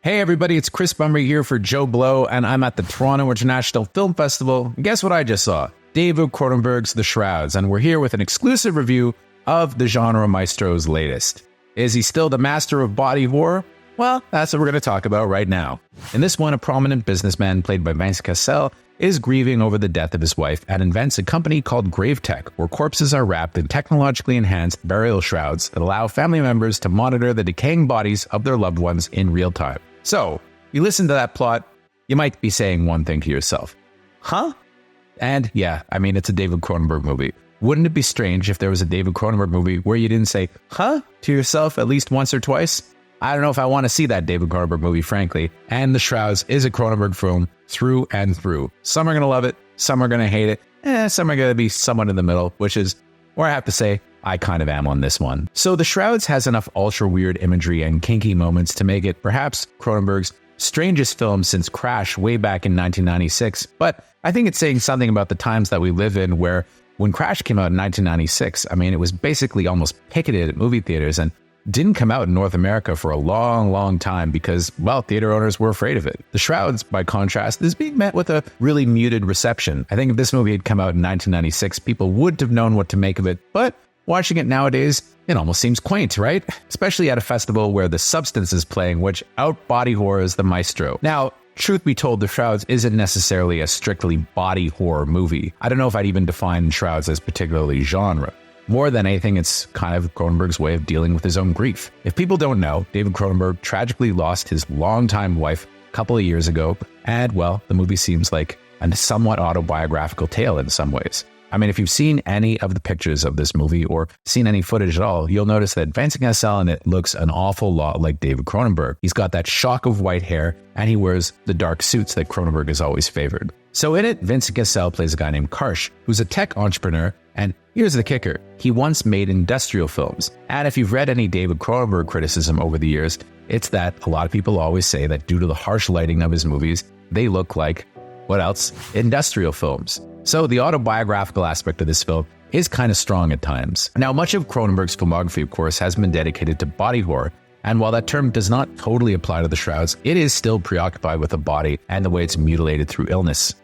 Hey everybody, it's Chris Bumbray here for JoBlo, and I'm at the Toronto International Film Festival. And guess what I just saw? David Cronenberg's The Shrouds, and we're here with an exclusive review of the genre maestro's latest. Is he still the master of body horror? Well, that's what we're going to talk about right now. In this one, a prominent businessman played by Vlcek is grieving over the death of his wife and invents a company called Tech, where corpses are wrapped in technologically enhanced burial shrouds that allow family members to monitor the decaying bodies of their loved ones in real time. So, you listen to that plot, you might be saying one thing to yourself. Huh? And yeah, I mean, it's a David Cronenberg movie. Wouldn't it be strange if there was a David Cronenberg movie where you didn't say, huh, to yourself at least once or twice? I don't know if I want to see that David Cronenberg movie, frankly. And The Shrouds is a Cronenberg film through and through. Some are going to love it, some are going to hate it, some are going to be somewhat in the middle, which is where I have to say, I kind of am on this one. So The Shrouds has enough ultra-weird imagery and kinky moments to make it perhaps Cronenberg's strangest film since Crash way back in 1996. But I think it's saying something about the times that we live in, where when Crash came out in 1996, I mean, it was basically almost picketed at movie theaters and didn't come out in North America for a long, long time because, well, theater owners were afraid of it. The Shrouds, by contrast, is being met with a really muted reception. I think if this movie had come out in 1996, people wouldn't have known what to make of it, but watching it nowadays, it almost seems quaint, right? Especially at a festival where the substance is playing, which out-body horrors the maestro. Now, truth be told, The Shrouds isn't necessarily a strictly body horror movie. I don't know if I'd even define Shrouds as particularly genre. More than anything, it's kind of Cronenberg's way of dealing with his own grief. If people don't know, David Cronenberg tragically lost his longtime wife a couple of years ago, and, well, the movie seems like a somewhat autobiographical tale in some ways. I mean, if you've seen any of the pictures of this movie or seen any footage at all, you'll notice that Vlcek in it looks an awful lot like David Cronenberg. He's got that shock of white hair, and he wears the dark suits that Cronenberg has always favored. So in it, Vlcek plays a guy named Karsh, who's a tech entrepreneur, and here's the kicker. He once made industrial films. And if you've read any David Cronenberg criticism over the years, it's that a lot of people always say that due to the harsh lighting of his movies, they look like, what else? Industrial films. So the autobiographical aspect of this film is kind of strong at times. Now, much of Cronenberg's filmography, of course, has been dedicated to body horror. And while that term does not totally apply to The Shrouds, it is still preoccupied with the body and the way it's mutilated through illness.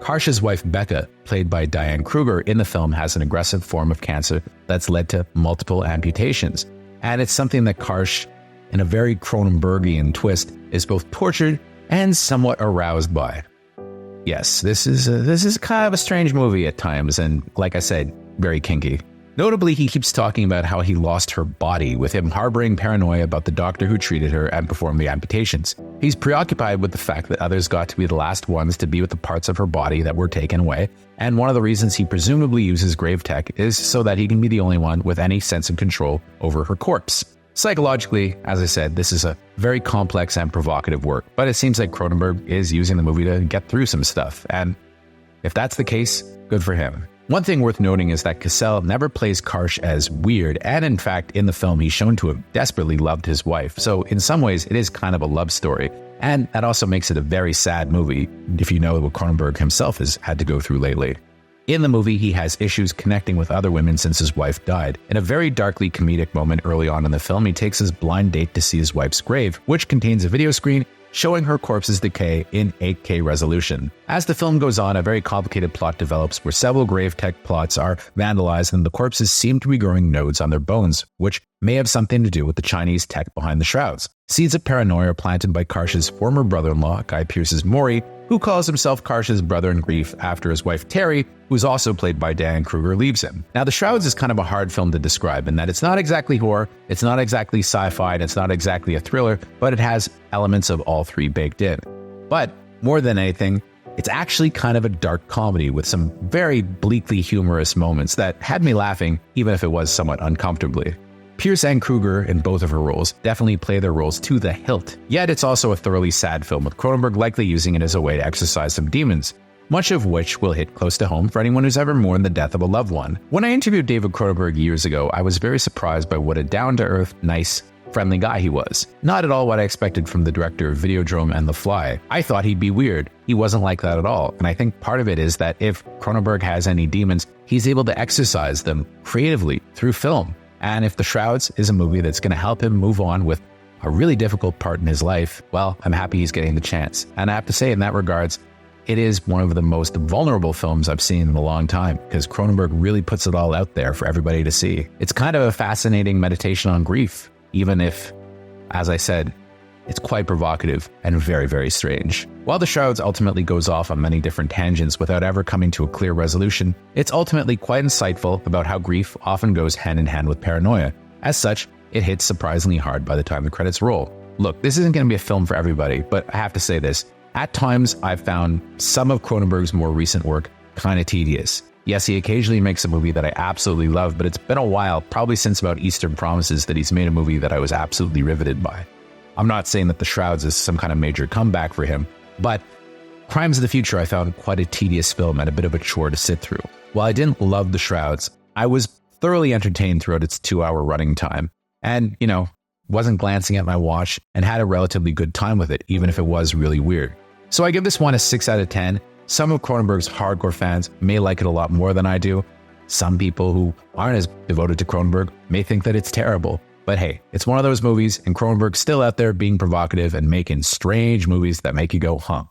Karsh's wife, Becca, played by Diane Kruger in the film, has an aggressive form of cancer that's led to multiple amputations. And it's something that Karsh, in a very Cronenbergian twist, is both tortured and somewhat aroused by. Yes, this is kind of a strange movie at times, and like I said, very kinky. Notably, he keeps talking about how he lost her body, with him harboring paranoia about the doctor who treated her and performed the amputations. He's preoccupied with the fact that others got to be the last ones to be with the parts of her body that were taken away, and one of the reasons he presumably uses Tech is so that he can be the only one with any sense of control over her corpse. Psychologically, as I said, this is a very complex and provocative work, but it seems like Cronenberg is using the movie to get through some stuff, and if that's the case, good for him. One thing worth noting is that Cassell never plays Karsh as weird, and in fact, in the film, he's shown to have desperately loved his wife, so in some ways, it is kind of a love story, and that also makes it a very sad movie, if you know what Cronenberg himself has had to go through lately. In the movie, he has issues connecting with other women since his wife died. In a very darkly comedic moment early on in the film, he takes his blind date to see his wife's grave, which contains a video screen showing her corpse's decay in 8K resolution. As the film goes on, a very complicated plot develops where several Tech plots are vandalized and the corpses seem to be growing nodes on their bones, which may have something to do with the Chinese tech behind the Shrouds. Seeds of paranoia are planted by Karsh's former brother-in-law, Guy Pearce's Maury, who calls himself Karsh's brother in grief after his wife Terry, who's also played by Diane Kruger, leaves him. Now, The Shrouds is kind of a hard film to describe in that it's not exactly horror, it's not exactly sci-fi, and it's not exactly a thriller, but it has elements of all three baked in. But more than anything, it's actually kind of a dark comedy with some very bleakly humorous moments that had me laughing, even if it was somewhat uncomfortably. Pearce and Kruger, in both of her roles, definitely play their roles to the hilt. Yet it's also a thoroughly sad film, with Cronenberg likely using it as a way to exorcise some demons, much of which will hit close to home for anyone who's ever mourned the death of a loved one. When I interviewed David Cronenberg years ago, I was very surprised by what a down-to-earth, nice, friendly guy he was. Not at all what I expected from the director of Videodrome and The Fly. I thought he'd be weird. He wasn't like that at all, and I think part of it is that if Cronenberg has any demons, he's able to exorcise them creatively through film. And if The Shrouds is a movie that's going to help him move on with a really difficult part in his life, well, I'm happy he's getting the chance. And I have to say, in that regards, it is one of the most vulnerable films I've seen in a long time, because Cronenberg really puts it all out there for everybody to see. It's kind of a fascinating meditation on grief, even if, as I said, it's quite provocative and very, very strange. While The Shrouds ultimately goes off on many different tangents without ever coming to a clear resolution, it's ultimately quite insightful about how grief often goes hand in hand with paranoia. As such, it hits surprisingly hard by the time the credits roll. Look, this isn't going to be a film for everybody, but I have to say this. At times, I've found some of Cronenberg's more recent work kind of tedious. Yes, he occasionally makes a movie that I absolutely love, but it's been a while, probably since about Eastern Promises, that he's made a movie that I was absolutely riveted by. I'm not saying that The Shrouds is some kind of major comeback for him, but Crimes of the Future I found quite a tedious film and a bit of a chore to sit through. While I didn't love The Shrouds, I was thoroughly entertained throughout its 2-hour running time, and, wasn't glancing at my watch and had a relatively good time with it, even if it was really weird. So I give this one a 6 out of 10. Some of Cronenberg's hardcore fans may like it a lot more than I do. Some people who aren't as devoted to Cronenberg may think that it's terrible. But hey, it's one of those movies, and Cronenberg's still out there being provocative and making strange movies that make you go, huh.